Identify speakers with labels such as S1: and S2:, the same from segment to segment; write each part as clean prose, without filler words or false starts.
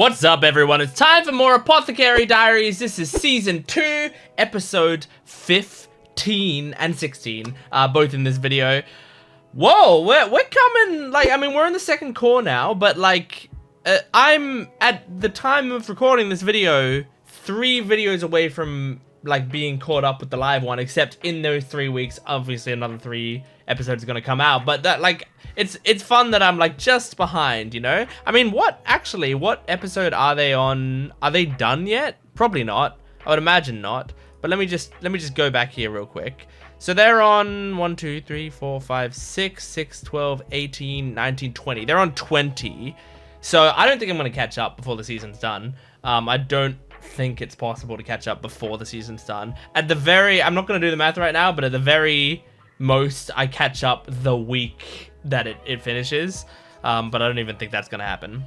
S1: What's up, everyone? It's time for more Apothecary Diaries. This is Season 2, Episode 15 and 16, both in this video. Whoa, we're coming, like, I mean, we're in the second core now, but, like, I'm, at the time of recording this video, 3 videos away from, like, being caught up with the live one, except in those 3 weeks, obviously another 3 episodes are gonna come out, but that, like, it's fun that I'm, like, just behind, you know? I mean, what episode are they on? Are they done yet? Probably not. I would imagine not. But let me just go back here real quick. So they're on 1, 2, 3, 4, 5, 6, 12, 18, 19, 20. They're on 20. So I don't think I'm going to catch up before the season's done. I don't think it's possible to catch up before the season's done. At the very, I'm not going to do the math right now, but at the very most, I catch up the week that it finishes. But I don't even think that's going to happen.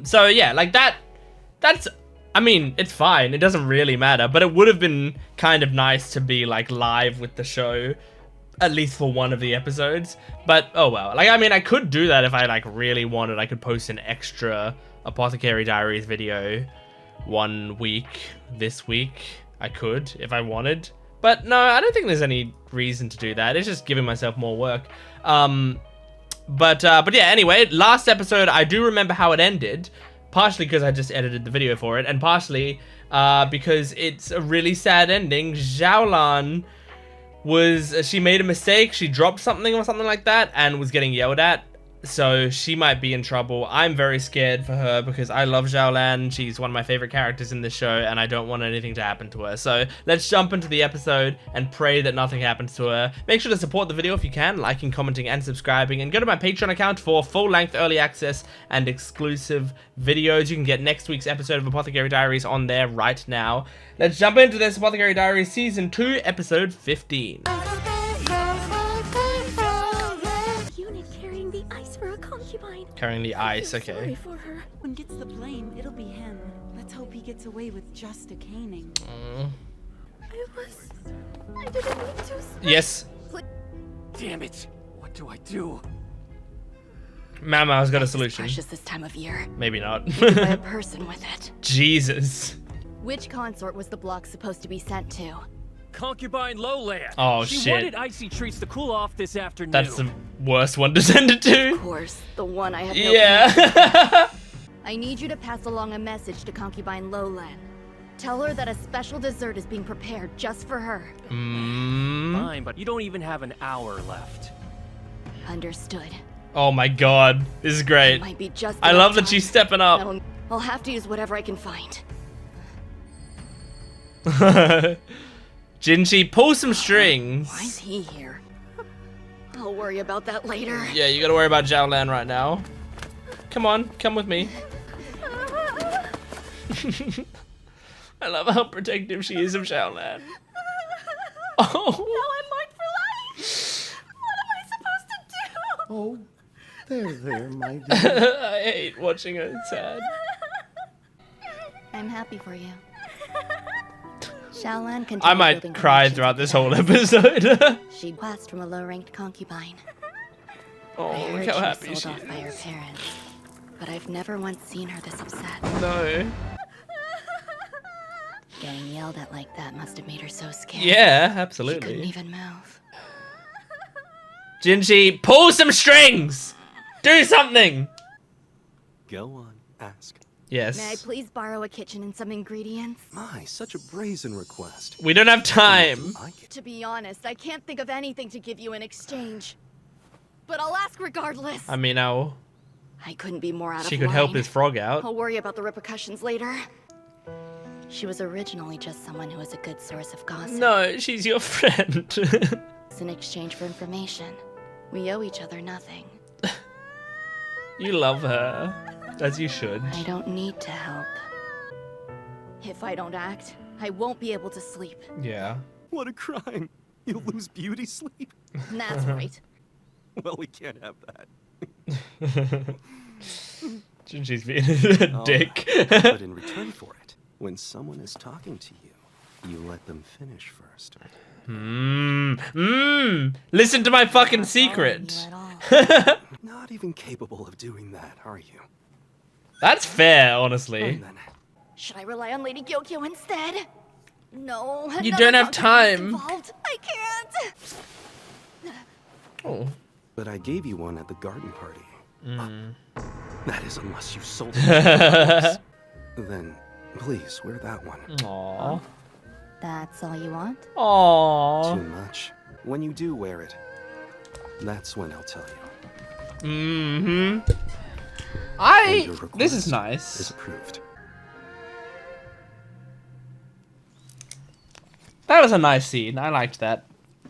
S1: So yeah, like that's, I mean, it's fine. It doesn't really matter, but it would have been kind of nice to be like live with the show, at least for one of the episodes. But oh well. Like, I mean, I could do that if I like really wanted. I could post an extra Apothecary Diaries video one week this week. I could if I wanted, but no, I don't think there's any reason to do that. It's just giving myself more work. But yeah. Anyway, last episode, I do remember how it ended. Partially because I just edited the video for it, and partially because it's a really sad ending. Xiaolan she made a mistake, she dropped something or something like that, and was getting yelled at. So she might be in trouble. I'm very scared for her because I love Xiaolan. She's one of my favorite characters in this show, and I don't want anything to happen to her. So let's jump into the episode and pray that nothing happens to her. Make sure to support the video if you can, liking, commenting, and subscribing. And go to my Patreon account for full-length early access and exclusive videos. You can get next week's episode of Apothecary Diaries on there right now. Let's jump into this Apothecary Diaries Season 2, Episode 15. Carrying the ice, okay.
S2: Sorry for her. When gets the blame, it'll be him. Let's hope he gets away with just a caning.
S3: I didn't mean to.
S1: Yes.
S4: Damn it! What do I do?
S1: Maomao's got a solution.
S2: Precious this time of year.
S1: Maybe not.
S2: Maybe by a person with it.
S1: Jesus.
S2: Which consort was the block supposed to be sent to?
S4: Concubine Lowland.
S1: Oh
S4: she
S1: shit.
S4: wanted icy treats to cool off this afternoon.
S1: That's the worst one to send it to.
S2: Of course, the one I have no
S1: Yeah.
S2: I need you to pass along a message to Concubine Lowland. Tell her that a special dessert is being prepared just for her.
S4: Fine, but you don't even have an hour left.
S2: Understood.
S1: Oh my god. This is great.
S2: It might be just
S1: I
S2: enough
S1: love that
S2: time.
S1: she's stepping up.
S2: I'll have to use whatever I can find.
S1: Jinji, pull some strings.
S2: Why is he here? I'll worry about that later.
S1: Yeah, you gotta worry about Xiaolan right now. Come on, come with me. I love how protective she is of Xiaolan. Oh.
S3: Now I'm marked for life. What am I supposed to do?
S5: Oh, there, my dear.
S1: I hate watching her sad.
S2: I'm happy for you. Xiaolan continued
S1: I might
S2: building
S1: cry
S2: connections
S1: throughout
S2: with
S1: this
S2: the
S1: whole
S2: others.
S1: episode.
S2: She'd quest from a low-ranked concubine.
S1: Oh,
S2: I
S1: look
S2: heard
S1: how
S2: she
S1: happy
S2: was
S1: she
S2: sold off by her
S1: is.
S2: parents, but I've never once seen her this upset.
S1: No.
S2: Getting yelled at like that must have made her so scared.
S1: Yeah,
S2: She couldn't
S1: absolutely.
S2: even move.
S1: Jinji, pull some strings! Do something!
S5: Go on, ask.
S1: Yes.
S2: May I please borrow a kitchen and some ingredients?
S5: My, such a brazen request.
S1: We don't have time.
S2: To be honest, I can't think of anything to give you in exchange. But I'll ask regardless.
S1: I mean,
S2: I couldn't be more out of
S1: she
S2: line.
S1: could help his frog out.
S2: I'll worry about the repercussions later. She was originally just someone who was a good source of gossip.
S1: No, she's your friend.
S2: It's in exchange for information. We owe each other nothing.
S1: You love her, as you should.
S2: I don't need to help. If I don't act, I won't be able to sleep.
S1: Yeah.
S5: What a crime. You'll lose beauty sleep.
S2: That's right.
S5: Well, we can't have that.
S1: Jinji's being a dick.
S5: But in return for it, when someone is talking to you, you let them finish first.
S1: Listen to my fucking secret.
S2: Not following you at all.
S5: Not even capable of doing that, are you?
S1: That's fair, honestly.
S5: Fine then.
S2: Should I rely on Lady Gyokyo instead? No.
S1: You
S2: another
S1: don't have
S2: concubine is
S1: time.
S2: involved. I can't.
S1: Oh.
S5: But I gave you one at the garden party. That is unless you sold it. Then, please, wear that one.
S1: Aww.
S2: That's all you want?
S1: Aww.
S5: Too much. When you do wear it, that's when I'll tell you. And your
S1: This is
S5: request
S1: nice.
S5: Is approved.
S1: That was a nice scene. I liked that.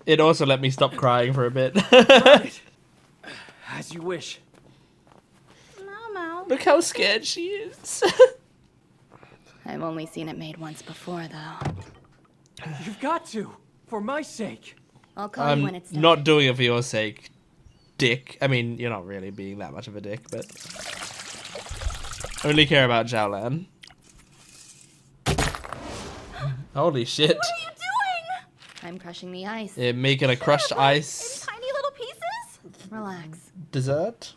S1: It also let me stop crying for a bit.
S4: Right. As you wish.
S3: Maomao.
S1: Look how scared she is.
S2: I've only seen it made once before, though.
S4: You've got to. For my sake.
S2: I'll call you when it's done.
S1: Not doing it for your sake, dick. I mean, you're not really being that much of a dick, but only care about Xiaolan. Holy shit.
S3: What are you doing?
S2: I'm crushing the ice.
S1: Yeah, making a crushed
S3: In
S1: ice
S3: tiny little pieces?
S2: Relax.
S1: dessert.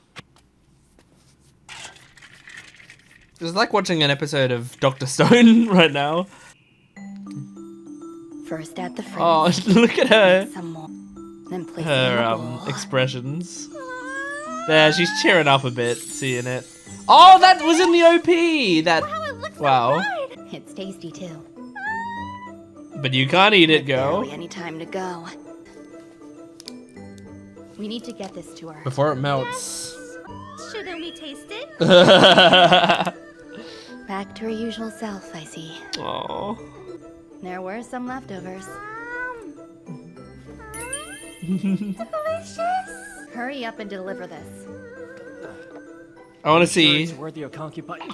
S1: It's like watching an episode of Dr. Stone right now.
S2: First at the fridge.
S1: Oh, look at her.
S2: Some more. Then place it in
S1: Her
S2: a bowl.
S1: expressions. There, she's cheering up a bit, seeing it. Oh, that was in the OP. That.
S3: Wow, it looks
S1: Wow.
S3: so good.
S2: It's tasty too.
S1: But you can't eat it, girl.
S2: Barely any time to go. We need to get this to her.
S1: Before it melts.
S3: Shouldn't we taste it?
S2: Back to her usual self, I see.
S1: Oh.
S2: There were some leftovers.
S3: Delicious.
S2: Hurry up and deliver this.
S1: I want to
S4: Sure
S1: see
S4: it's worth your concubine.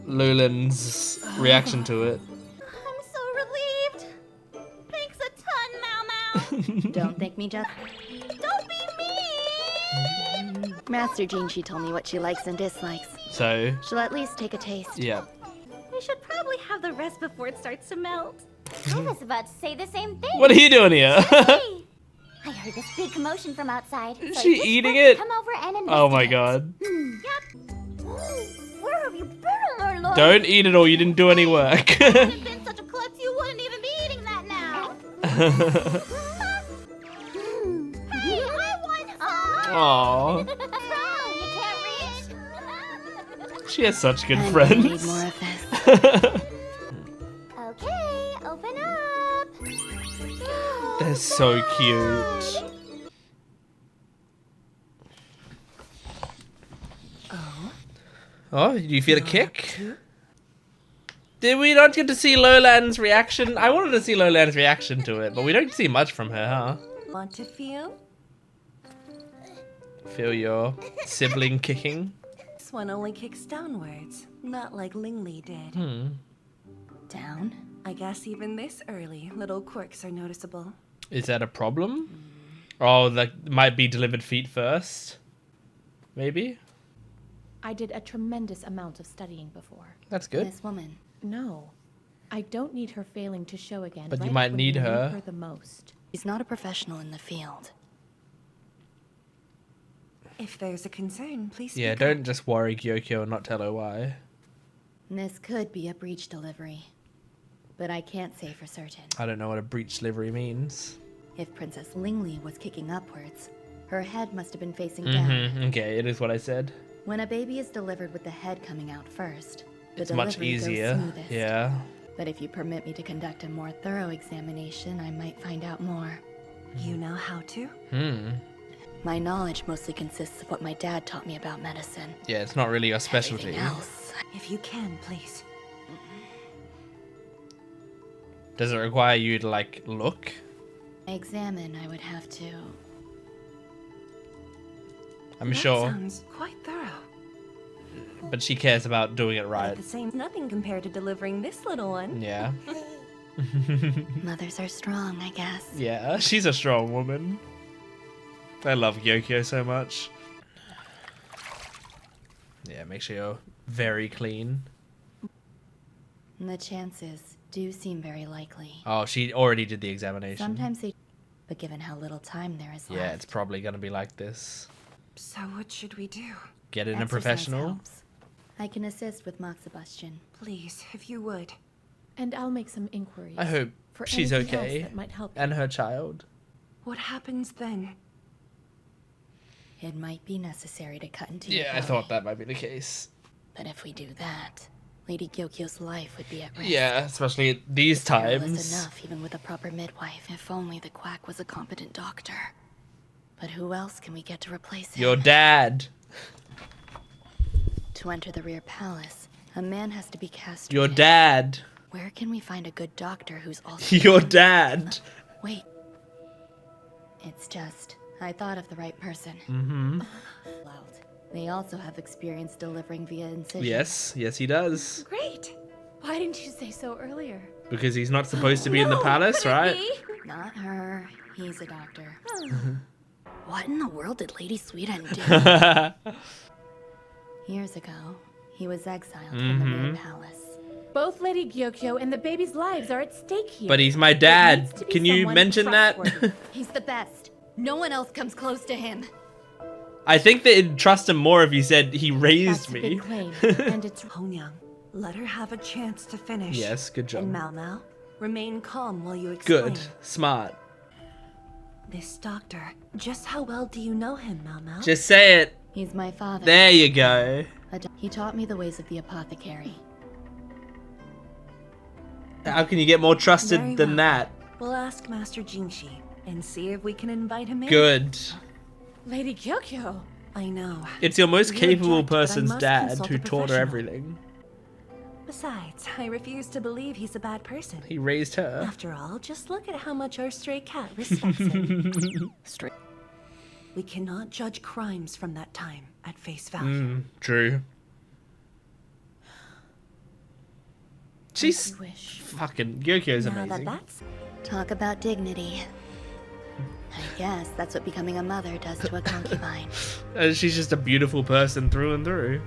S1: Lulin's reaction to it.
S3: I'm so relieved. Thanks a ton, Maomao.
S2: Don't think me just.
S3: Don't be mean.
S2: Master Jean, she told me what she likes and dislikes.
S1: So,
S2: She'll at least take a taste.
S1: yeah.
S3: We should probably have the rest before it starts to melt. I was about to say the same thing.
S1: What are you doing here?
S3: Hey! I heard this big commotion from outside.
S1: Is
S3: so I
S1: she
S3: just
S1: eating
S3: wanted to
S1: it?
S3: Come over and
S1: Oh my
S3: investigate.
S1: god.
S3: Yep. Where have you been, my lord?
S1: Don't eat it all, you didn't do any work.
S3: If you hadn't been such a klutz, you wouldn't even be eating that now. Hey, I want some.
S1: Aww.
S3: What's wrong? You can't reach?
S1: She has such good
S2: I'm gonna
S1: friends.
S2: need more of this.
S3: Okay, open up.
S1: They're so cute. Oh, do you feel a kick? Did we not get to see Lolan's reaction? I wanted to see Lolan's reaction to it, but we don't see much from her, huh?
S3: Want to feel?
S1: Feel your sibling kicking?
S6: This one only kicks downwards, not like Lingli did.
S2: Down?
S6: I guess even this early, little quirks are noticeable.
S1: Is that a problem? Oh, that might be delivered feet first? Maybe?
S7: I did a tremendous amount of studying before.
S1: That's good.
S2: This woman.
S7: No, I don't need her failing to show again.
S1: But you
S7: right
S1: might
S7: when
S1: need
S7: we
S1: her.
S7: the most.
S2: She's not a professional in the field.
S6: If there's a concern, please speak
S1: Yeah,
S6: up.
S1: don't just worry Gyokyo and not tell her why.
S2: This could be a breech delivery. But I can't say for certain.
S1: I don't know what a breech livery means.
S2: If Princess Lingli was kicking upwards, her head must have been facing down.
S1: Okay, it is what I said.
S2: When a baby is delivered with the head coming out first, the
S1: It's much
S2: delivery goes
S1: easier.
S2: smoothest.
S1: Yeah.
S2: But if you permit me to conduct a more thorough examination, I might find out more.
S6: You know how to?
S2: My knowledge mostly consists of what my dad taught me about medicine.
S1: Yeah, it's not really your specialty.
S2: Everything else.
S6: If you can, please.
S1: Does it require you to, like, look?
S2: Examine, I would have to.
S1: I'm
S6: That
S1: sure.
S6: sounds quite thorough.
S1: But she cares about doing it
S6: But
S1: right.
S6: at the same, nothing compared to delivering this little one.
S1: Yeah.
S2: Mothers are strong, I guess.
S1: Yeah, she's a strong woman. I love Gyokyo so much. Yeah, make sure you're very clean.
S2: The chances do seem very likely.
S1: Oh, she already did the examination.
S2: Sometimes they... But given how little time there is
S1: Yeah,
S2: left...
S1: it's probably gonna be like this.
S6: So what should we do?
S1: Get in a
S2: exercise
S1: professional.
S2: helps. I can assist with Moxibustion.
S6: Please, if you would.
S7: And I'll make some inquiries.
S1: I hope
S7: for
S1: she's
S7: anything else
S1: okay.
S7: that might help
S1: And her child.
S6: What happens then?
S2: It might be necessary to cut into your
S1: Yeah, I
S2: belly.
S1: thought that might be the case.
S2: But if we do that, Lady Gyokyo's life would be at risk.
S1: Yeah, especially at these
S2: Perilous
S1: times.
S2: enough, even with a proper midwife. If only the quack was a competent doctor. But who else can we get to replace him?
S1: Your dad.
S2: To enter the rear palace, a man has to be castrated.
S1: Your dad.
S2: Where can we find a good doctor who's also...
S1: Your dad.
S2: Wait. It's just, I thought of the right person.
S1: Mm-hmm.
S2: They also have experience delivering via incision.
S1: Yes, yes he does.
S7: Great. Why didn't you say so earlier?
S1: Because he's not supposed to be in the palace, right?
S2: Not her. He's a doctor. What in the world did Lady Suirei do? Years ago, he was exiled from the main palace.
S7: Both Lady Gyokyo and the baby's lives are at stake here.
S1: But he's my
S7: There needs
S1: dad.
S7: to be
S1: Can you
S7: someone
S1: mention that?
S7: trustworthy.
S2: He's the best. No one else comes close to him.
S1: I think they'd trust him more if he said he raised
S7: That's a
S1: me.
S7: big claim, and it's
S6: Hongyang, let her have a chance to finish.
S1: Yes, good job.
S6: And Maomao, remain calm while you explain.
S1: Good. Smart.
S6: This doctor, just how well do you know him, Maomao?
S1: Just say it.
S2: He's my father.
S1: There you go.
S2: He taught me the ways of the apothecary.
S1: How can you get more trusted
S6: Very
S1: than
S6: well.
S1: that?
S6: We'll ask Master Jingshi and see if we can invite him in.
S1: Good.
S7: Lady Gyokyo.
S6: I know.
S1: It's your most
S6: You
S1: capable
S6: object, but I
S1: person's
S6: must
S1: dad
S6: consult
S1: who
S6: a
S1: taught her
S6: professional.
S1: everything.
S6: Besides, I refuse to believe he's a bad person.
S1: He raised her.
S6: After all, just look at how much our stray cat respects him.
S2: Straight.
S6: We cannot judge crimes from that time at face value.
S1: True. She's
S7: You wish.
S1: fucking Gyokyo's
S6: Now that
S1: amazing.
S6: that's
S2: Talk about dignity. I guess that's what becoming a mother does to a concubine.
S1: She's just a beautiful person through and through.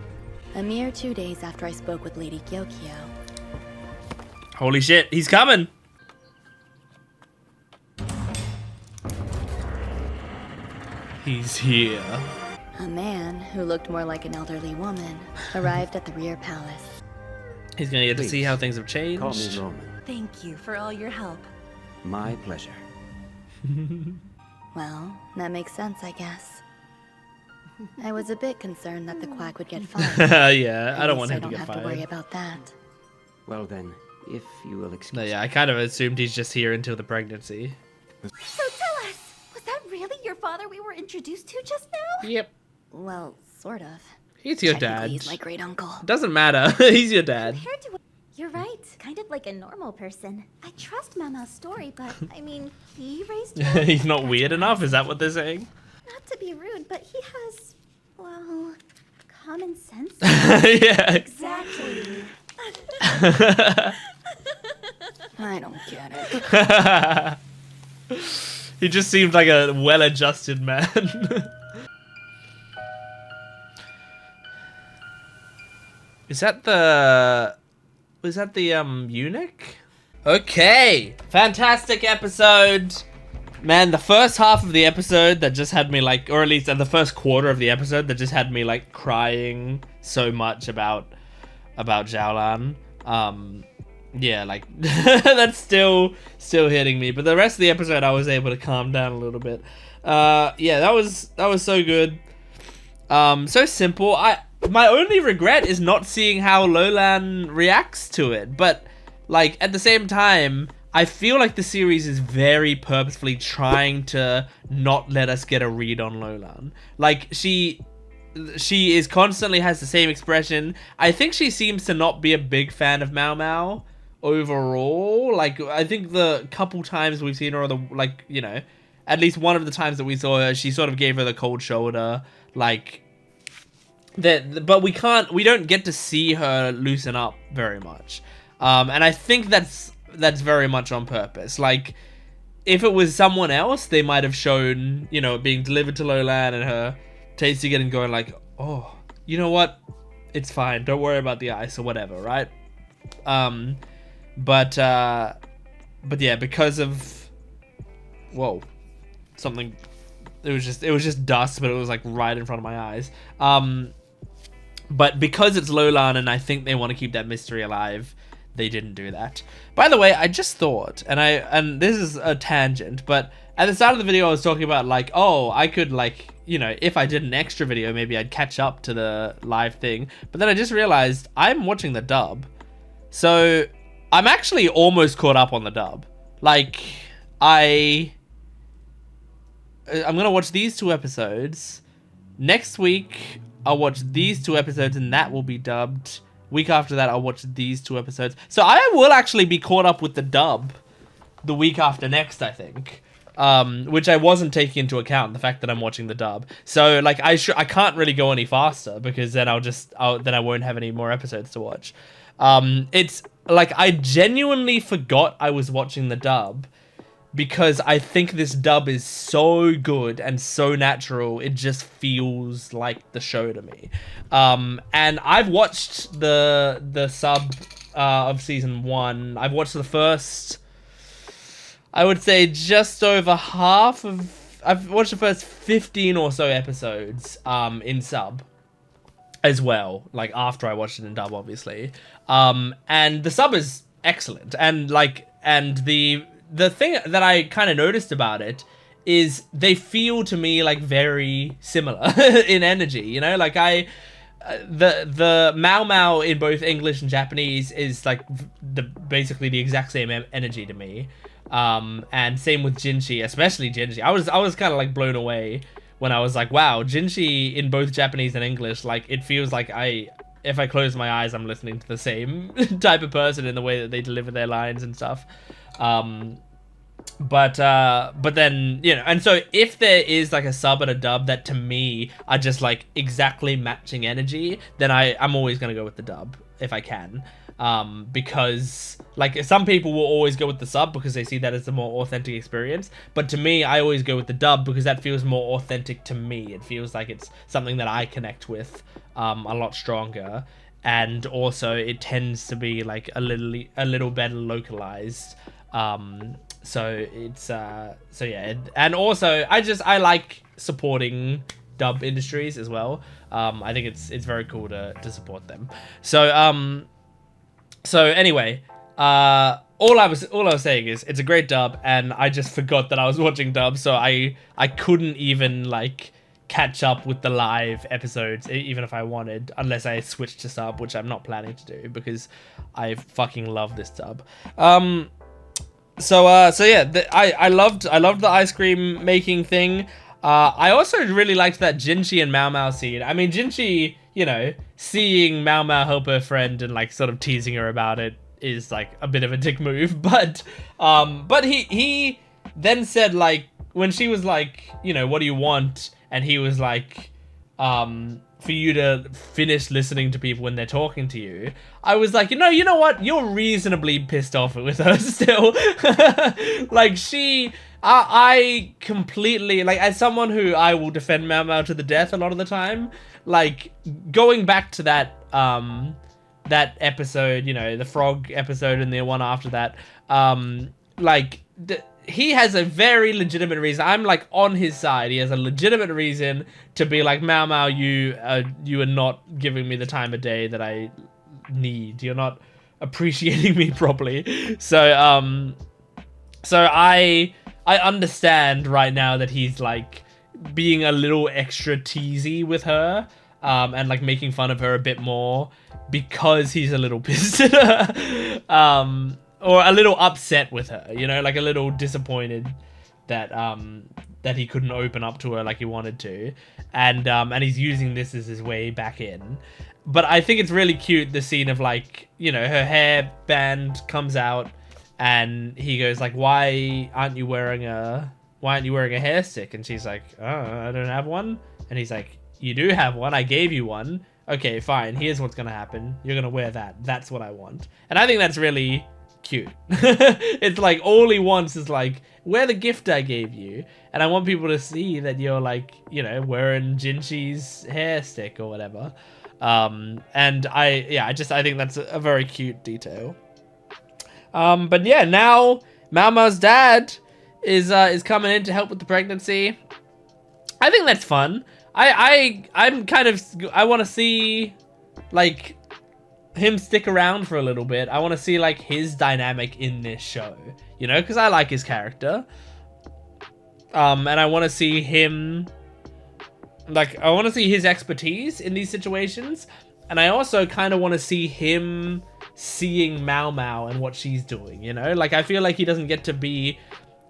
S2: A mere 2 days after I spoke with Lady Gyokyo,
S1: Holy shit, he's coming! He's here.
S2: a man who looked more like an elderly woman arrived at the rear palace.
S1: He's gonna get to see
S5: Please,
S1: how things have
S5: Call me
S1: changed.
S5: Roman.
S6: thank you for all your help.
S5: My pleasure.
S2: Well, that makes sense, I guess. I was a bit concerned that the quack would get fired.
S1: Yeah, I don't want him to
S2: I
S1: get
S2: don't have to worry
S1: fired.
S2: about that.
S5: Well then, if you will excuse
S1: No, yeah, I kind of assumed he's just here until the pregnancy.
S3: So tell us, was that really your father we were introduced to just now?
S1: Yep.
S2: Well, sort of.
S1: He's your
S2: Technically,
S1: dad.
S2: he's my great uncle.
S1: Doesn't matter. He's your dad.
S3: Compared to You're right, kind of like a normal person. I trust Maomao's story, but I mean, he raised you.
S1: He's not weird enough, is that what they're saying?
S3: Not to be rude, but he has, well, common sense.
S1: Yeah.
S3: Exactly.
S2: I don't get it.
S1: He just seemed like a well-adjusted man. Is that the eunuch? Okay, fantastic episode. Man, the first half of the episode that just had me like, or at least the first quarter of the episode that just had me like crying so much about Xiaolan. Yeah, like that's still hitting me. But the rest of the episode, I was able to calm down a little bit. Yeah, that was so good. So simple. My only regret is not seeing how Lolan reacts to it. But like at the same time, I feel like the series is very purposefully trying to not let us get a read on Lolan. Like she is constantly has the same expression. I think she seems to not be a big fan of Maomao overall. Like I think the couple times we've seen her, or the like, you know, at least one of the times that we saw her, she sort of gave her the cold shoulder. Like that, but we don't get to see her loosen up very much. And I think that's very much on purpose. Like if it was someone else, they might have shown, you know, being delivered to Lolan and her tasting it and going like, oh, you know what? It's fine. Don't worry about the ice or whatever, right? But yeah, because of, whoa, something, it was just dust, but it was like right in front of my eyes. But because it's Lolan and I think they want to keep that mystery alive, they didn't do that. By the way, I just thought, and this is a tangent, but at the start of the video I was talking about like, oh, I could like, you know, if I did an extra video, maybe I'd catch up to the live thing. But then I just realized I'm watching the dub. So I'm actually almost caught up on the dub. Like, I'm gonna watch these 2 episodes. Next week, I'll watch these 2 episodes and that will be dubbed. Week after that, I'll watch these 2 episodes. So I will actually be caught up with the dub the week after next, I think. Which I wasn't taking into account, the fact that I'm watching the dub. So like I can't really go any faster because then then I won't have any more episodes to watch. It's like I genuinely forgot I was watching the dub because I think this dub is so good and so natural. It just feels like the show to me. And I've watched the sub of season 1. I've watched the first, I would say just over half of, I've watched the first 15 or so episodes in sub as well, like after I watched it in dub, obviously. And the sub is excellent. And like, and the thing that I kind of noticed about it is they feel to me like very similar in energy, you know, like the Maomao in both English and Japanese is like basically the exact same energy to me. And same with Jinchi, especially Jinchi. I was kind of like blown away when I was like, wow, Jinchi in both Japanese and English, like it feels like if I close my eyes, I'm listening to the same type of person in the way that they deliver their lines and stuff. But then, you know, and so if there is like a sub and a dub that to me are just like exactly matching energy, then I'm always going to go with the dub if I can. Because like some people will always go with the sub because they see that as a more authentic experience. But to me, I always go with the dub because that feels more authentic to me. It feels like it's something that I connect with a lot stronger. And also it tends to be like a little better localized. So it's so yeah, and also I like supporting dub industries as well. I think it's very cool to support them. So anyway, all I was saying is it's a great dub, and I just forgot that I was watching dub, so I couldn't even like catch up with the live episodes even if I wanted, unless I switched to sub, which I'm not planning to do because I fucking love this dub. So yeah, I loved the ice cream making thing. I also really liked that Jinchi and Maomao scene. I mean, Jinchi, you know, seeing Maomao help her friend and like sort of teasing her about it is like a bit of a dick move, but he then said like when she was like, you know, what do you want? And he was like, for you to finish listening to people when they're talking to you. I was like, you know what? You're reasonably pissed off with her still. Like I completely, like as someone who I will defend Maomao to the death a lot of the time, like going back to that episode, you know, the frog episode and the one after that, like he has a very legitimate reason. I'm like on his side. He has a legitimate reason to be like, Maomao, you are not giving me the time of day that I need. You're not appreciating me properly. So I understand right now that he's like being a little extra teasy with her, and like making fun of her a bit more because he's a little pissed at her. Or a little upset with her, you know, like a little disappointed that that he couldn't open up to her like he wanted to, and he's using this as his way back in. But I think it's really cute, the scene of like, you know, her hair band comes out, and he goes like, why aren't you wearing a hair stick? And she's like, oh, I don't have one. And he's like, you do have one. I gave you one. Okay, fine. Here's what's gonna happen. You're gonna wear that. That's what I want. And I think that's really cute. It's like all he wants is like, wear the gift I gave you, and I want people to see that you're like, you know, wearing Jinchi's hair stick or whatever. And I think that's a very cute detail. But yeah, now Maomao's dad is coming in to help with the pregnancy. I think that's fun. I want to see like him stick around for a little bit. I want to see like his dynamic in this show, you know, because I like his character. And I want to see him, like, I want to see his expertise in these situations. And I also kind of want to see him seeing Maomao and what she's doing, you know? Like, I feel like he doesn't get to be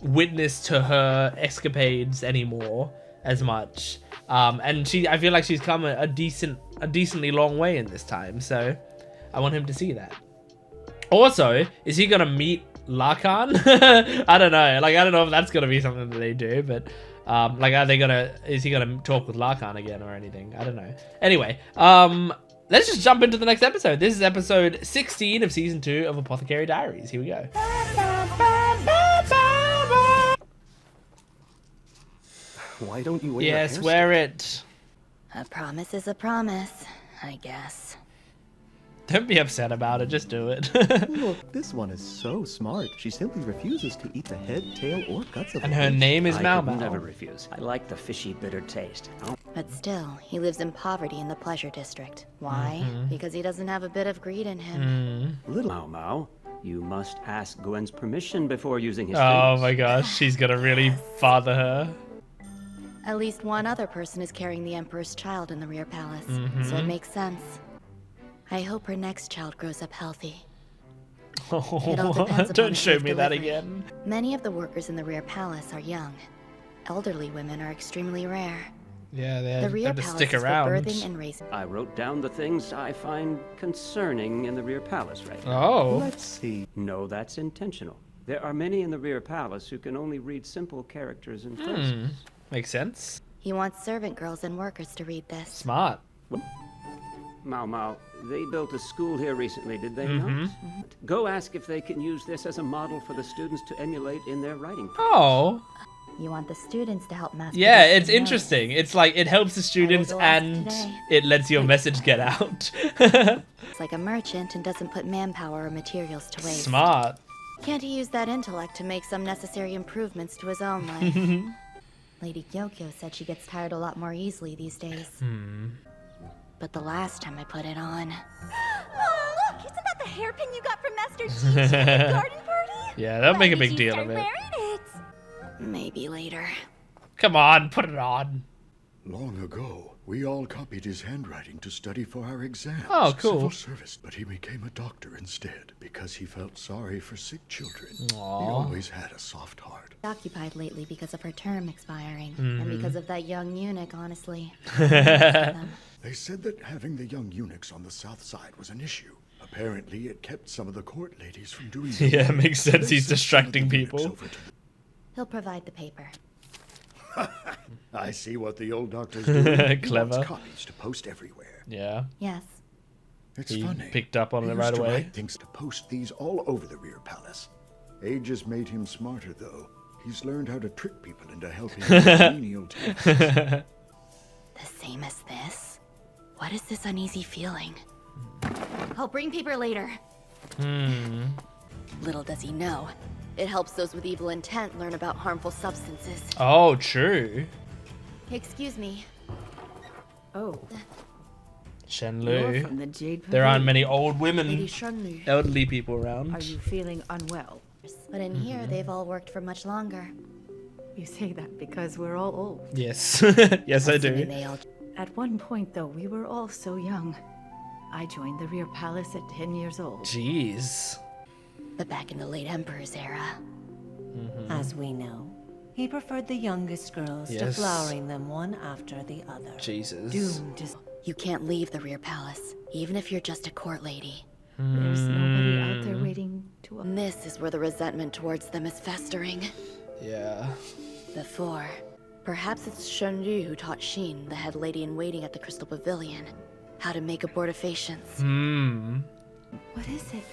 S1: witness to her escapades anymore as much. And I feel like she's come a decently long way in this time. So I want him to see that. Also, is he going to meet Lacan? I don't know. Like, I don't know if that's going to be something that they do, but like, is he going to talk with Lacan again or anything? I don't know. Anyway, let's just jump into the next episode. This is episode 16 of season 2 of Apothecary Diaries. Here we go.
S5: Why don't you wear
S1: Yes, wear it.
S2: A promise is a promise, I guess.
S1: Don't be upset about it. Just do it.
S8: Look, this one is so smart. She simply refuses to eat the head, tail, or guts of
S1: And
S8: the
S1: her
S8: fish.
S1: name is
S9: I could never
S1: Maomao.
S9: refuse. I like the fishy, bitter taste.
S2: But still, he lives in poverty in the pleasure district. Why? Because he doesn't have a bit of greed in him.
S9: Little Maomao, you must ask Gwen's permission before using his
S1: Oh
S9: things.
S1: my gosh, she's gonna really father her.
S2: At least one other person is carrying the Emperor's child in the rear palace, so it makes sense. I hope her next child grows up healthy. It all depends upon
S1: Don't
S2: the
S1: show
S2: safe
S1: me that
S2: delivery.
S1: again.
S2: Many of the workers in the rear palace are young. Elderly women are extremely rare.
S1: Yeah, they
S2: The rear
S1: have to
S2: palace
S1: stick
S2: is for
S1: around.
S2: birthing and raising.
S9: I wrote down the things I find concerning in the rear palace right now.
S1: Oh.
S8: Let's see.
S9: No, that's intentional. There are many in the rear palace who can only read simple characters and phrases.
S1: Makes sense.
S2: He wants servant girls and workers to read this.
S1: Smart.
S9: Maomao, they built a school here recently, did they not? Go ask if they can use this as a model for the students to emulate in their writing.
S1: Oh.
S2: You want the students to help master.
S1: Yeah,
S2: these
S1: it's
S2: notes.
S1: interesting. It's like it helps the students
S2: go ask
S1: and
S2: today.
S1: it lets your message get out.
S2: It's like a merchant and doesn't put manpower or materials to waste.
S1: Smart.
S2: Can't he use that intellect to make some necessary improvements to his own life? Lady Gyokyo said she gets tired a lot more easily these days. But the last time I put it on,
S3: Oh, look! Isn't that the hairpin you got from Master Chi's garden party?
S1: Yeah, don't make a
S3: Why
S1: big
S3: did you
S1: deal of
S3: start
S1: it.
S3: wearing it?
S2: maybe later.
S1: Come on, put it on.
S10: Long ago, we all copied his handwriting to study for our exams.
S1: Oh, cool.
S10: Civil service, but he became a doctor instead because he felt sorry for sick children. He always had a soft heart.
S2: Occupied lately because of her term expiring, and because of that young eunuch, honestly.
S10: They said that having the young eunuchs on the south side was an issue. Apparently, it kept some of the court ladies from doing their
S1: Yeah,
S10: work,
S1: makes
S10: so
S1: sense.
S10: they
S1: He's
S10: sent some of
S1: distracting
S10: the eunuchs
S1: people.
S10: over to
S2: He'll provide the paper.
S10: I see what the old doctor's doing. He
S1: Clever.
S10: wants copies to post everywhere.
S1: Yeah,
S2: Yes.
S10: It's
S1: he
S10: funny.
S1: picked up on
S10: He
S1: it
S10: used
S1: right
S10: to
S1: away.
S10: write things to post these all over the rear palace. Age has made him smarter, though. He's learned how to trick people into helping with menial tasks.
S2: The same as this? What is this uneasy feeling? I'll bring paper later. Little does he know. It helps those with evil intent learn about harmful substances.
S1: Oh, true.
S2: Excuse me.
S11: Oh,
S1: Shenlu.
S11: from the Jade
S1: There aren't
S11: Pavilion.
S1: many old women,
S11: Lady Shenlu,
S1: elderly people around.
S11: are you feeling unwell?
S2: But in here, they've all worked for much longer.
S11: You say that because we're all old.
S1: Yes. Yes, I
S2: Assuming
S1: do.
S2: they all
S11: At one point, though, we were all so young. I joined the rear palace at 10 years old.
S1: Jeez.
S2: but back in the late Emperor's era.
S6: As we know, he preferred the youngest girls to
S1: Yes.
S6: flowering them one after the other.
S1: Jesus.
S11: Doomed to...
S2: You can't leave the rear palace, even if you're just a court lady.
S11: There's nobody out there waiting to...
S2: And this is where the resentment towards them is festering.
S1: Yeah.
S2: Before, perhaps it's Shenru who taught Xin, the head lady-in-waiting at the Crystal Pavilion, how to make abortifacients.
S11: What is it?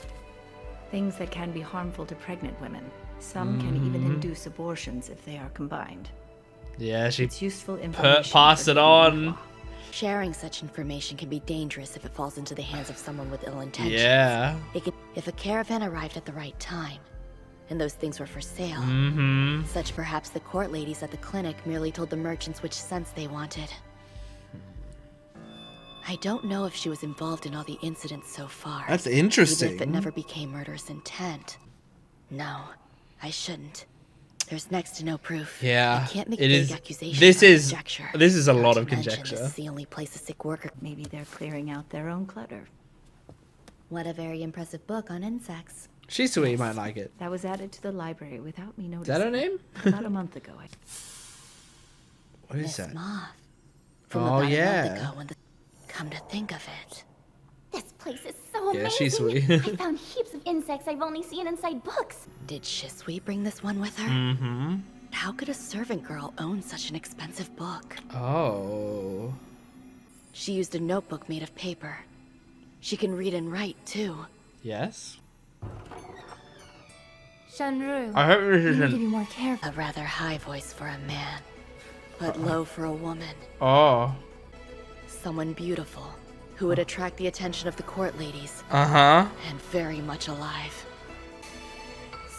S11: Things that can be harmful to pregnant women. Some can even induce abortions if they are combined.
S1: Yeah, she
S11: It's useful information.
S1: passed
S11: for
S1: it
S11: the
S1: on.
S11: law.
S2: Sharing such information can be dangerous if it falls into the hands of someone with ill intentions.
S1: Yeah.
S2: If a caravan arrived at the right time, and those things were for sale, such perhaps the court ladies at the clinic merely told the merchants which scents they wanted. I don't know if she was involved in all the incidents so far.
S1: That's interesting.
S2: Even if it never became murderous intent. No, I shouldn't. There's next to no proof.
S1: Yeah,
S2: I can't make
S1: it
S2: big
S1: is.
S2: accusations
S1: This
S2: from
S1: is
S2: conjecture.
S1: this is a
S2: Not
S1: lot
S2: to
S1: of
S2: mention,
S1: conjecture.
S2: This is the only place a sick worker.
S11: Maybe they're clearing out their own clutter.
S2: What a very impressive book on insects.
S1: Shisui might like it.
S11: That was added to the library without me
S1: Is
S11: noticing.
S1: that her name?
S11: About a month ago.
S1: What is
S2: Miss
S1: that?
S2: Moth. From
S1: Oh,
S2: about a
S1: yeah.
S2: month ago when the... Come to think of it.
S3: This place is so
S1: Yeah,
S3: amazing.
S1: she's sweet.
S3: I found heaps of insects I've only seen inside books.
S2: Did Shisui bring this one with her?
S1: Mm-hmm.
S2: How could a servant girl own such an expensive book?
S1: Oh.
S2: She used a notebook made of paper. She can read and write, too.
S1: Yes.
S7: Shenru,
S1: I hope this
S7: you need to
S1: isn't.
S7: be more careful.
S2: A rather high voice for a man, but low for a woman.
S1: Oh.
S2: Someone beautiful, who would attract the attention of the court ladies,
S1: Uh-huh.
S2: and very much alive.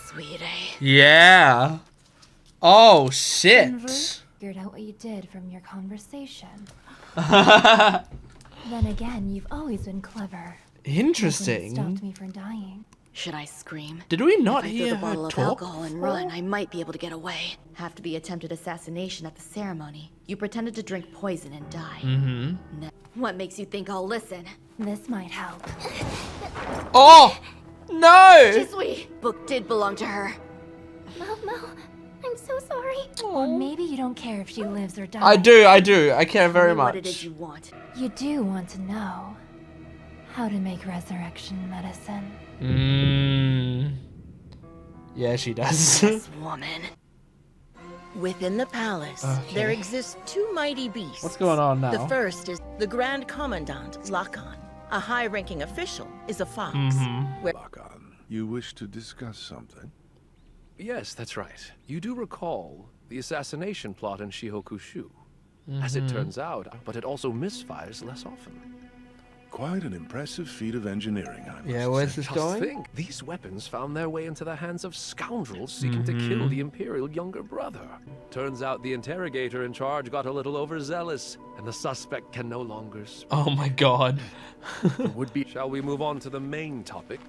S2: Suirei.
S1: Yeah. Oh, shit.
S7: Shenru, figured out what you did from your conversation.
S1: Interesting.
S7: Then again, you've always been clever. Nothing stopped me from dying.
S2: Should I scream?
S1: Did we not
S2: If I throw
S1: hear
S2: the bottle
S1: her
S2: of
S1: talk?
S2: alcohol and run, I might be able to get away. After the attempted assassination at the ceremony, you pretended to drink poison and die.
S1: Mm-hmm.
S2: What makes you think I'll listen?
S7: This might help.
S1: Oh! No!
S2: Shisui! Book did belong to her.
S3: Maomao, I'm so sorry.
S7: Or maybe you don't care if she lives or dies.
S1: I do. I care very
S2: Tell me
S1: much.
S2: What it is you want.
S7: You do want to know how to make resurrection medicine.
S1: Yeah, she does.
S2: This woman.
S12: Within the palace,
S1: Okay.
S12: there exist two mighty beasts.
S1: What's going on now?
S12: The first is the Grand Commandant, Lakan. A high-ranking official is a fox.
S10: Lakan, you wish to discuss something?
S13: Yes, that's right. You do recall the assassination plot in Shihokushu. As it turns out, but it also misfires less often.
S10: Quite an impressive feat of engineering, I must
S1: Yeah, where's
S10: say.
S1: this
S13: Just
S1: going?
S13: think, these weapons found their way into the hands of scoundrels seeking to kill the Imperial younger brother. Turns out the interrogator in charge got a little overzealous, and the suspect can no longer speak.
S1: Oh my god.
S13: Shall we move on to the main topic?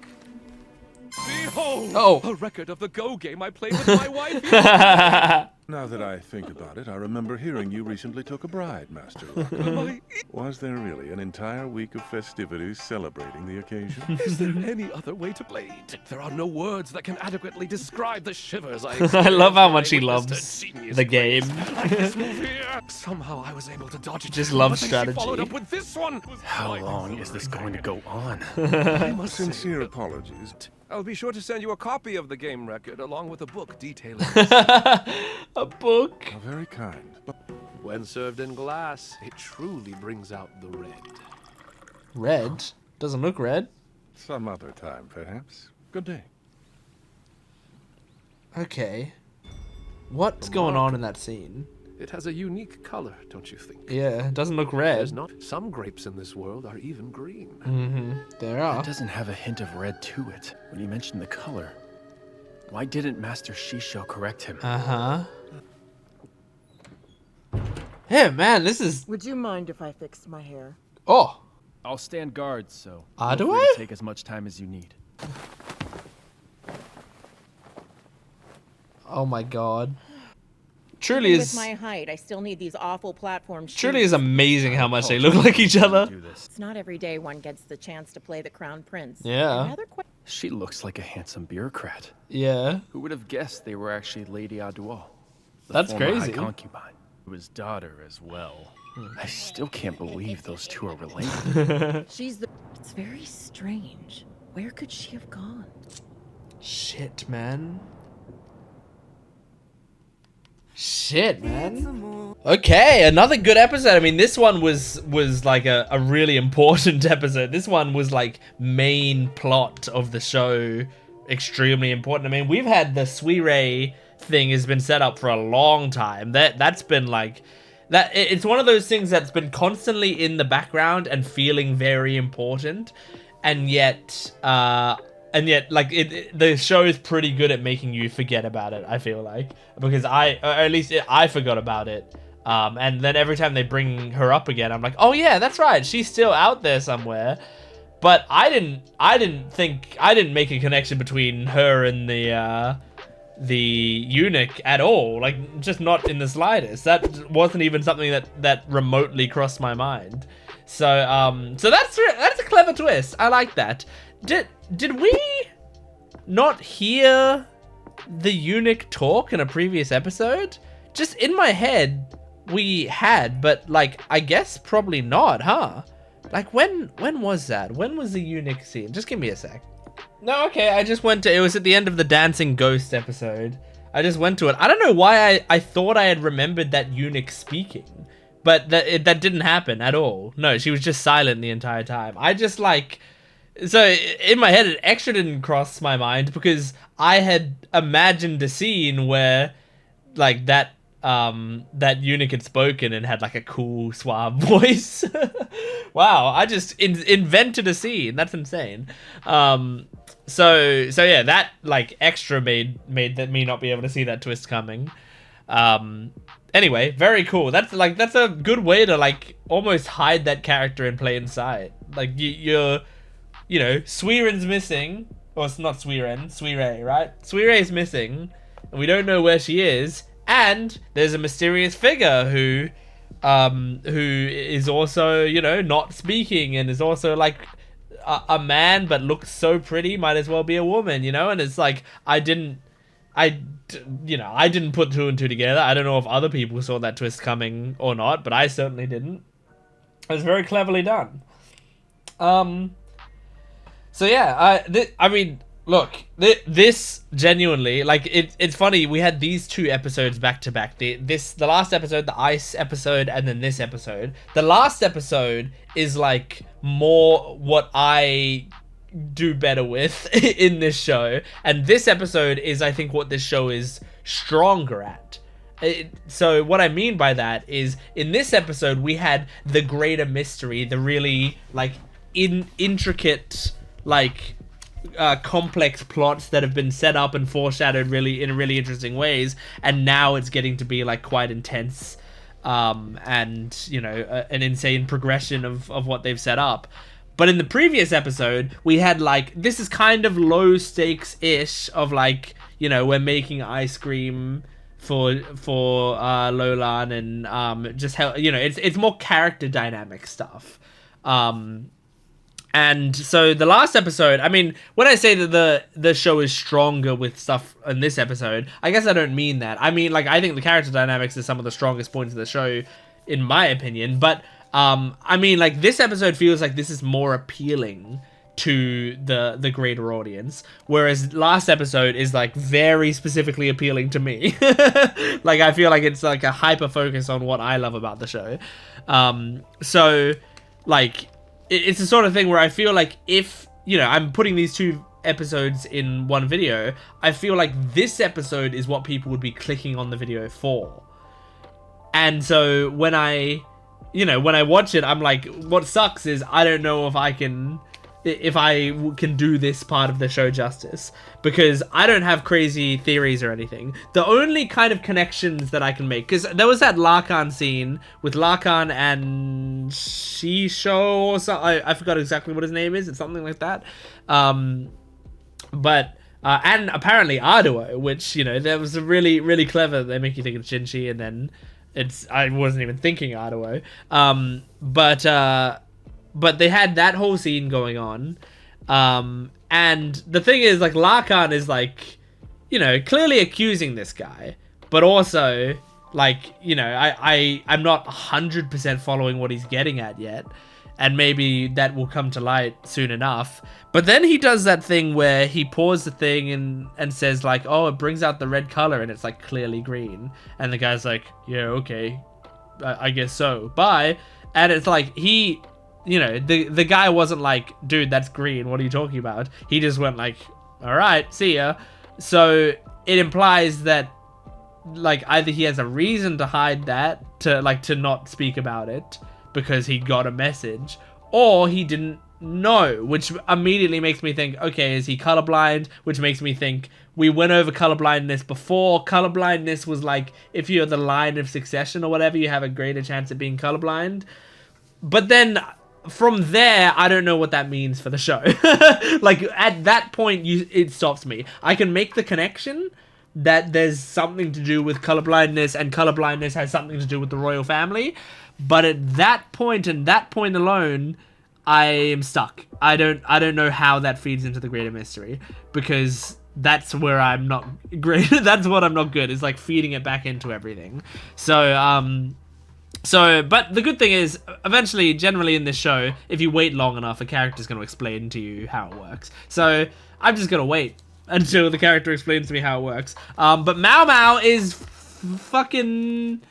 S13: Behold!
S1: Oh.
S13: A record of the Go game I played with my wife yesterday.
S10: Now that I think about it, I remember hearing you recently took a bride, Master Lakan. Was there really an entire week of festivities celebrating the occasion?
S13: Is there any other way to play it? There are no words that can adequately describe the shivers I
S1: I love how much he
S13: experienced
S1: loves
S13: when I witnessed a
S1: the
S13: genius
S1: game.
S13: grace like this move here. Somehow I was able to dodge it.
S1: Just loves
S13: but then she followed
S1: strategy.
S13: up with this one.
S4: How long is this going to go on?
S13: I must say,
S10: Sincere apologies.
S13: I'll be sure to send you a copy of the game record along with a book detailing
S1: A book.
S10: How very kind. But
S13: when served in glass, it truly brings out the red.
S1: Red? Doesn't look red.
S10: some other time, perhaps. Good day.
S1: Okay. What's going on in that scene?
S13: It has a unique color, don't you think?
S1: Yeah, it doesn't look red.
S13: There's not. Some grapes in this world are even green.
S1: Mm-hmm. There are.
S4: It doesn't have a hint of red to it. When you mentioned the color, why didn't Master Shisho correct him?
S1: Uh-huh. Hey, man, this is...
S14: Would you mind if I fixed my hair?
S1: Oh.
S4: I'll stand guard, so
S1: Do
S4: feel free
S1: I?
S4: to take as much time as you need.
S1: Oh my god. Truly
S14: Even
S1: is...
S14: With my height, I still need these awful platform shoes.
S1: Truly is amazing how much they look like each other.
S14: It's not every day one gets the chance to play the crown prince.
S1: Yeah.
S14: I'm rather quite
S4: She looks like a handsome bureaucrat.
S1: Yeah.
S4: Who would have guessed they were actually Lady Aduo? The
S1: That's
S4: former
S1: crazy.
S4: High concubine. His daughter as well. I still can't believe those two are related.
S14: She's the... It's very strange. Where could she have gone?
S1: Shit, man. Shit, man. Okay, another good episode. I mean, this one was like a really important episode. This one was like main plot of the show. Extremely important. I mean, we've had the Suirei thing has been set up for a long time. That's been like... It's one of those things that's been constantly in the background and feeling very important. And yet, like the show is pretty good at making you forget about it. I feel like, because I forgot about it And then every time they bring her up again, I'm like, oh yeah, that's right, she's still out there somewhere. But I didn't make a connection between her and the eunuch at all. Like, just not in the slightest. That wasn't even something that remotely crossed my mind. So that's a clever twist. I like that. Did we not hear the eunuch talk in a previous episode? Just in my head, we had, but like, I guess probably not, huh? Like, when was that? When was the eunuch scene? Just give me a sec. No, okay, I just went to, it was at the end of the dancing ghost episode. I just went to it. I don't know why I thought I had remembered that eunuch speaking, but that didn't happen at all. No, she was just silent the entire time. I just like, so in my head, it extra didn't cross my mind because I had imagined a scene where like that eunuch had spoken and had like a cool suave voice. Wow, I just invented a scene. That's insane. So yeah, that like extra made that me not be able to see that twist coming. Anyway, very cool. That's a good way to like almost hide that character in plain sight. Like you know, Suiren's missing, or it's not Suirei, right? Suirei's missing, and we don't know where she is. And there's a mysterious figure who is also, you know, not speaking and is also like a man but looks so pretty, might as well be a woman, you know? And it's like, I didn't put two and two together. I don't know if other people saw that twist coming or not, but I certainly didn't. It was very cleverly done. So yeah, I mean, look, this genuinely, like, it's funny, we had these two episodes back to back. The last episode, the ice episode, and then this episode. The last episode is like more what I do better with in this show, and this episode is, I think, what this show is stronger at. So what I mean by that is, in this episode we had the greater mystery, the really like intricate, like complex plots that have been set up and foreshadowed in really interesting ways, and now it's getting to be like quite intense, and you know, an insane progression of what they've set up. But in the previous episode, we had like, this is kind of low stakes ish of like, you know, we're making ice cream for Lolan, and just how, you know, it's more character dynamic stuff. And so the last episode, I mean, when I say that the show is stronger with stuff in this episode, I guess I don't mean that. I mean, like, I think the character dynamics is some of the strongest points of the show, in my opinion. But, I mean, like, this episode feels like this is more appealing to the greater audience, whereas last episode is, like, very specifically appealing to me. Like, I feel like it's, like, a hyper focus on what I love about the show. So, like, it's the sort of thing where I feel like if, you know, I'm putting these two episodes in one video, I feel like this episode is what people would be clicking on the video for. And so when I watch it, I'm like, what sucks is I don't know if I can do this part of the show justice, because I don't have crazy theories or anything. The only kind of connections that I can make, because there was that Larkan scene with Larkan and Shisho, or something. I forgot exactly what his name is. It's something like that. But and apparently Arduo, which, you know, that was really, really clever. They make you think of Shinji, and then I wasn't even thinking Arduo. But they had that whole scene going on. And the thing is, like, Larkan is, like, you know, clearly accusing this guy, but also, like, you know, I'm not 100% following what he's getting at yet, and maybe that will come to light soon enough. But then he does that thing where he pours the thing and says, like, oh, it brings out the red color, and it's, like, clearly green. And the guy's like, yeah, okay, I guess so, bye. And it's like, he... You know, the guy wasn't like, dude, that's green, what are you talking about? He just went like, all right, see ya. So it implies that, like, either he has a reason to hide that, to not speak about it because he got a message, or he didn't no, which immediately makes me think, okay, is he colorblind? Which makes me think we went over colorblindness before. Colorblindness was like, if you're the line of succession or whatever, you have a greater chance of being colorblind. But then from there, I don't know what that means for the show. Like, at that point, it stops me. I can make the connection that there's something to do with colorblindness, and colorblindness has something to do with the royal family. But at that point, and that point alone, I am stuck. I don't know how that feeds into the greater mystery, because that's where I'm not great. That's what I'm not good. It's like feeding it back into everything. But the good thing is, eventually, generally in this show, if you wait long enough, a character's going to explain to you how it works. So I'm just going to wait until the character explains to me how it works. But Maomao is fucking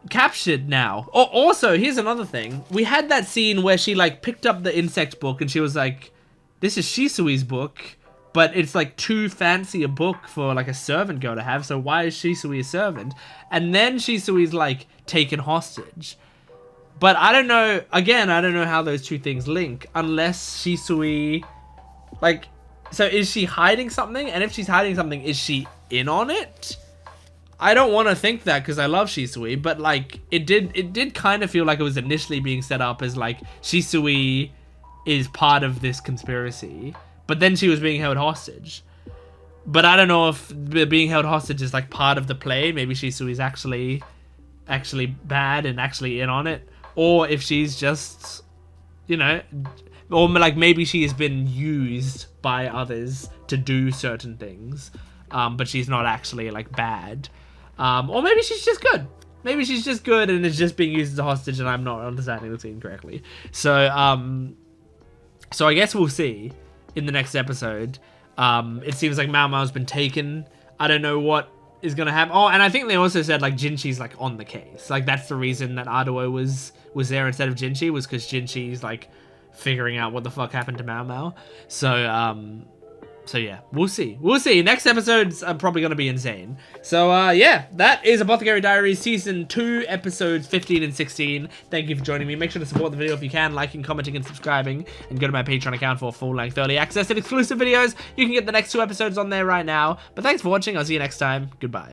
S1: captured now. Oh, also, here's another thing. We had that scene where she like picked up the insect book and she was like, this is Shisui's book, but it's like too fancy a book for like a servant girl to have, so why is Shisui a servant? And then Shisui's like taken hostage. But I don't know, again, I don't know how those two things link, unless Shisui, like, so is she hiding something? And if she's hiding something, is she in on it? I don't want to think that because I love Shisui, but like, it did kind of feel like it was initially being set up as like, Shisui is part of this conspiracy. But then she was being held hostage. But I don't know if being held hostage is like part of the play. Maybe Shisui's actually bad and actually in on it. Or if she's just, you know, or like maybe she has been used by others to do certain things. But she's not actually like bad. Or maybe she's just good. Maybe she's just good and is just being used as a hostage and I'm not understanding the scene correctly. So I guess we'll see in the next episode. It seems like Maomao's been taken. I don't know what is gonna happen. Oh, and I think they also said like Jinchi's like on the case. Like that's the reason that Adawo was there instead of Jinchi, was because Jinchi's like figuring out what the fuck happened to Maomao. So yeah, we'll see. We'll see. Next episodes are probably going to be insane. So yeah, that is Apothecary Diaries Season 2, Episodes 15 and 16. Thank you for joining me. Make sure to support the video if you can, liking, commenting, and subscribing. And go to my Patreon account for full-length early access and exclusive videos. You can get the next 2 episodes on there right now. But thanks for watching. I'll see you next time. Goodbye.